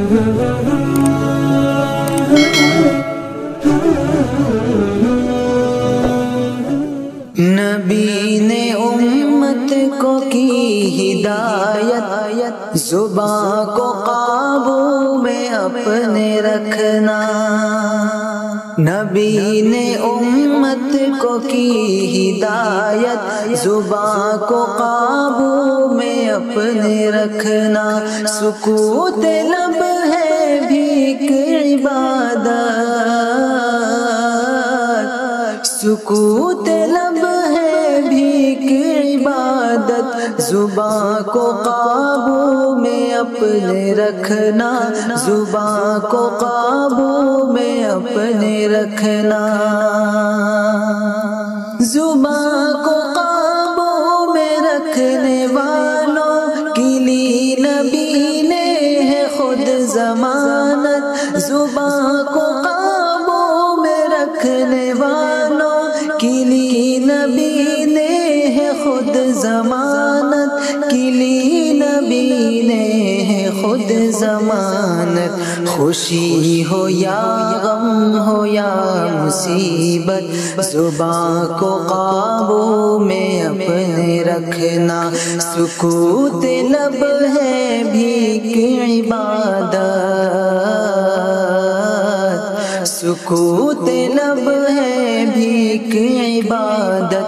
نبی نے امت کو کی ہدایت، زباں کو قابو میں اپنے رکھنا۔ نبی نے امت کو کی ہدایت، زباں کو قابو میں اپنے رکھنا۔ سکوت لب ہے بھیک عبادت، سکوت لب ہے بھیک عبادت، زباں کو قابو میں اپنے رکھنا، زباں کو قابو میں اپنے رکھنا۔ زباں کو قابو میں رکھنے والوں کے لیے نبی نے ہے خود ضمانت، زباں کو قابو میں رکھنے والوں کے لیے نبی نے ہے خود ضمانت، کے لیے نبی نے ہے خود ضمانت۔ خوشی ہو یا غم ہو یا مصیبت، زباں کو قابو میں اپنے رکھنا۔ سکوت لب ہے بھیک عبادت، سکوت لب ہے بھیک عبادت،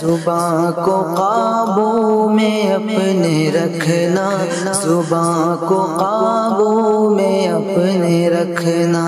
زباں کو قابو میں اپنے رکھنا، زباں کو قابو میں اپنے رکھنا۔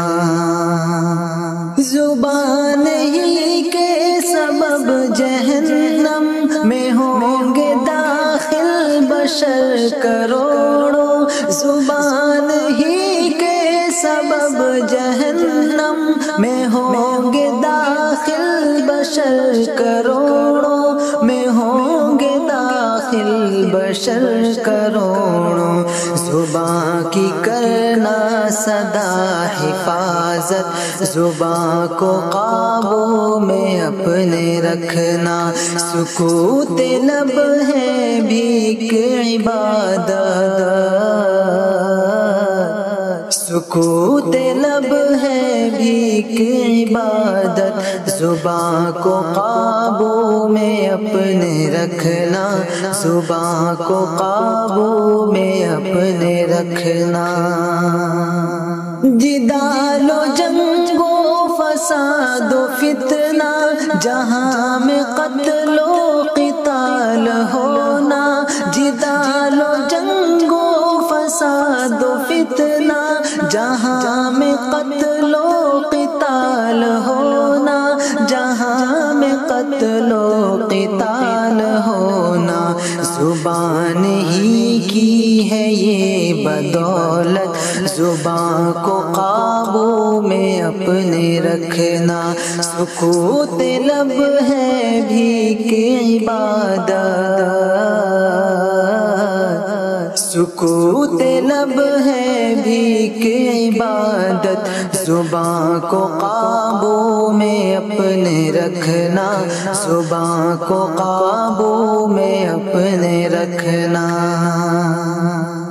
زبان ہی کے سبب جہنم میں ہوں گے داخل بشر کروڑوں، زبان ہی کے سبب جہنم میں ہوں گے داخل بشر کروڑوں، میں ہوں گے داخل بشر کروڑوں۔ زباں کی کرنا سدا حفاظت، زباں کو قابو میں اپنے رکھنا۔ سکوت لب ہے بھیک عبادت، سکوت لب ہے بھیک عبادت، زباں کو قابو میں اپنے رکھنا، زباں کو قابو میں اپنے رکھنا۔ جدال و جنگ و فساد و فتنہ جہاں میں قتل و قتال ہونا، جدال و جنگ و فساد و فتنہ جہاں میں قتل و قتال ہونا، جہاں میں قتل و قتال ہونا۔ زبان ہی کی ہے یہ بدولت، زباں کو قابو میں اپنے رکھنا۔ سکوت لب ہے بھیک عبادت، سکوت لب ہے بھیک عبادت، زباں کو قابو میں اپنے رکھنا، زباں کو قابو میں اپنے رکھنا۔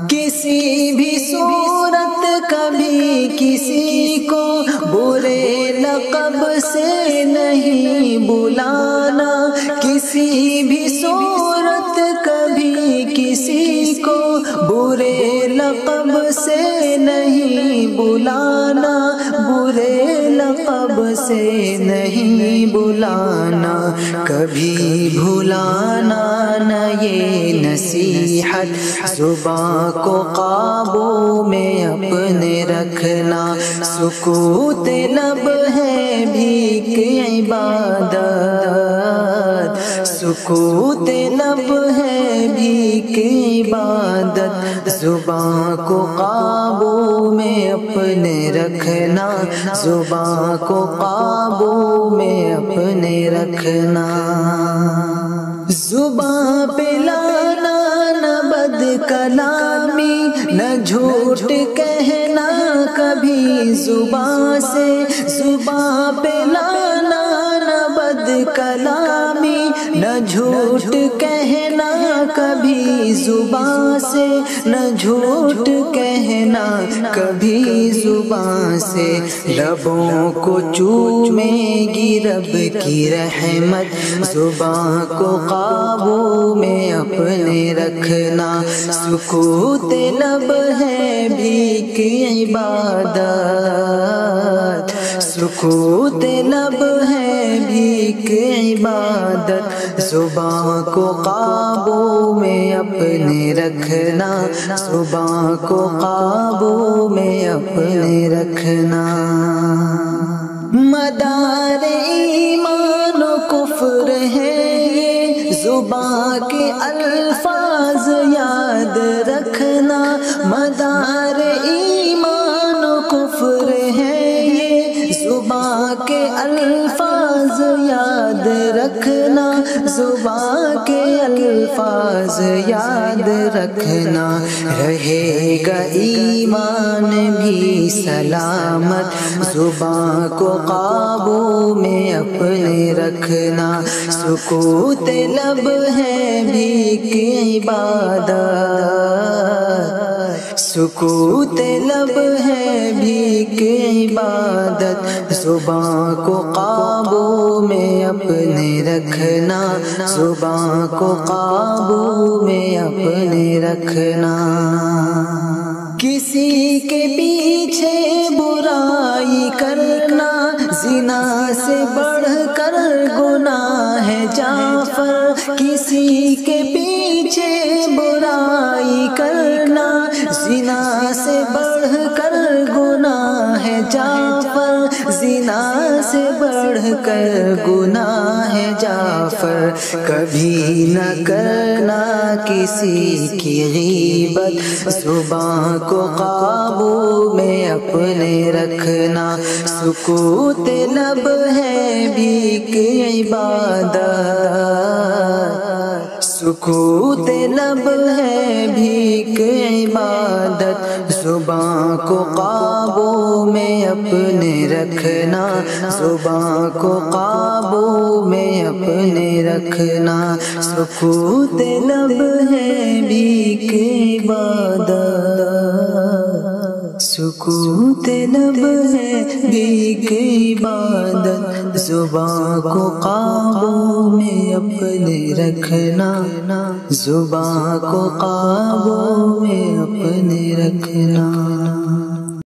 کسی بھی صورت کبھی کسی کو برے لقب سے نہیں بلانا، کسی بھی صورت کبھی کسی کو برے لقب سے نہیں بلانا، برے لقب سے نہیں بلانا۔ کبھی بھلانا نہ یہ نصیحت، زباں کو قابو میں اپنے رکھنا۔ سکوت لب ہے بھیک عبادت، سکوت لب ہے بھیک عبادت، زباں کو قابو میں اپنے رکھنا، زباں کو قابو میں اپنے رکھنا۔ زباں پہ لانا نہ بد کلامی، نہ جھوٹ کہنا کبھی زباں سے، زباں پہ لانا نہ بد کلامی، نہ جھوٹ کہنا کبھی زبان سے، نہ جھوٹ کہنا کبھی زبان سے، لبوں کو چومے گی رب کی رحمت، زبان کو قابو میں اپنے رکھنا، سکوت لب ہے بھیک عبادت، سکوت لب ہے بھیک عبادت، زبان کو قابو میں اپنے رکھنا، زبان کو قابو میں اپنے رکھنا، مدار ایمان و کفر ہے یہ، زبان کے الفاظ یاد رکھنا، مدار ایمان و کفر ہے یہ، زبان کے الفاظ یاد رکھنا، زبان کے الفاظ یاد رکھنا، رہے گا ایمان بھی سلامت، زبان کو قابو میں اپنے رکھنا، سکوت لب ہے بھیک عبادت، سکوت لب ہے بھیک عبادت، زبان کو قابو میں اپنے رکھنا، زبان کو قابو میں اپنے رکھنا، کسی کے پیچھے برائی کرنا زنا سے بڑھ کر گناہ ہے جعفر، کسی کے پیچھے برائی کرنا زنا سے بڑھ کر گناہ ہے جعفر، زنا سے بڑھ کر گناہ ہے جعفر، کبھی نہ کرنا کسی کی غیبت، زبان کو قابو میں اپنے رکھنا، سکوت لب ہے بھیک عبادت، سکوت لب ہے بھیک عبادت، زبان کو قابو میں اپنے رکھنا، زبان کو قابو میں اپنے رکھنا، سکوت لب ہے بھیک عبادت، سکوت لب ہے بھیک عبادت، زبان کو قابو میں اپنے رکھنا، زبان کو قابو میں اپنے رکھنا۔